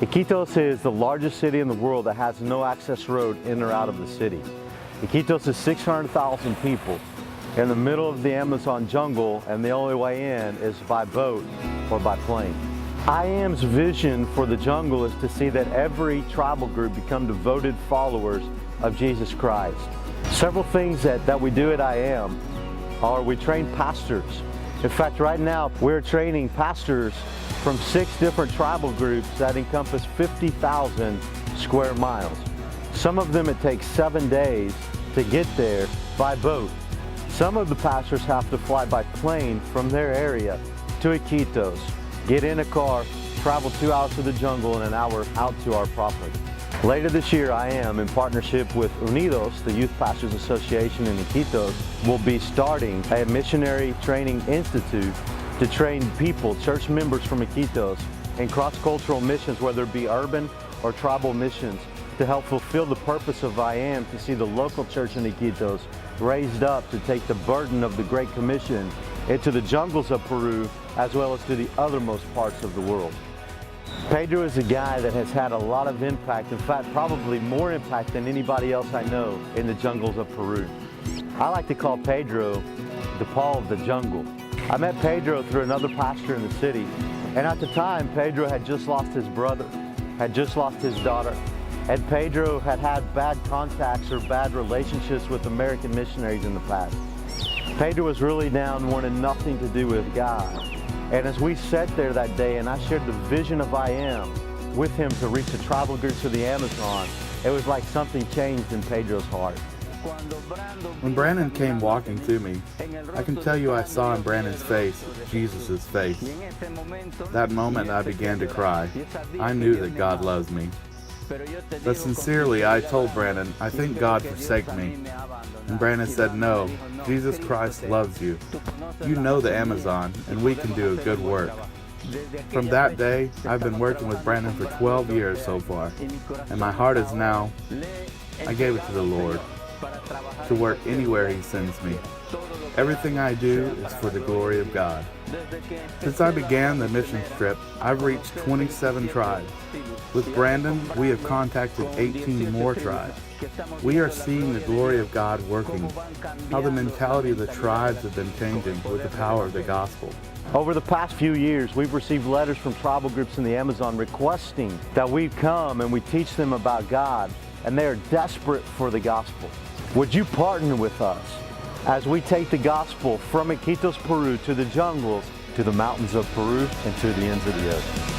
Iquitos is the largest city in the world that has no access road in or out of the city. Iquitos is 600,000 people in the middle of the Amazon jungle, and the only way in is by boat or by plane. IAM's vision for the jungle is to see that every tribal group become devoted followers of Jesus Christ. Several things that we do at IAM are we train pastors. In fact, right now we're training pastors from 6 different tribal groups that encompass 50,000 square miles. Some of them it takes 7 days to get there by boat. Some of the pastors have to fly by plane from their area to Iquitos, get in a car, travel 2 hours to the jungle and an hour out to our property. Later this year, IAM, in partnership with Unidos, the Youth Pastors Association in Iquitos, will be starting a missionary training institute to train people, church members from Iquitos, in cross-cultural missions, whether it be urban or tribal missions, to help fulfill the purpose of IAM to see the local church in Iquitos raised up to take the burden of the Great Commission into the jungles of Peru as well as to the othermost parts of the world. Pedro is a guy that has had a lot of impact, in fact probably more impact than anybody else I know in the jungles of Peru. I like to call Pedro the Paul of the jungle. I met Pedro through another pastor in the city, and at the time Pedro had just lost his brother, had just lost his daughter, and Pedro had had bad contacts or bad relationships with American missionaries in the past. Pedro was really down and wanted nothing to do with God. And as we sat there that day and I shared the vision of IAM with him to reach the tribal groups of the Amazon, it was like something changed in Pedro's heart. When Brandon came walking to me, I can tell you I saw in Brandon's face, Jesus' face. That moment I began to cry. I knew that God loves me. But sincerely, I told Brandon, I think God forsake me. And Brandon said, no, Jesus Christ loves you. You know the Amazon, and we can do a good work. From that day, I've been working with Brandon for 12 years so far, and my heart is now, I gave it to the Lord, to work anywhere He sends me. Everything I do is for the glory of God. Since I began the mission trip, I've reached 27 tribes. With Brandon, we have contacted 18 more tribes. We are seeing the glory of God working, how the mentality of the tribes have been changing with the power of the gospel. Over the past few years, we've received letters from tribal groups in the Amazon requesting that we come and we teach them about God, and they are desperate for the gospel. Would you partner with us as we take the gospel from Iquitos, Peru to the jungles, to the mountains of Peru, and to the ends of the earth?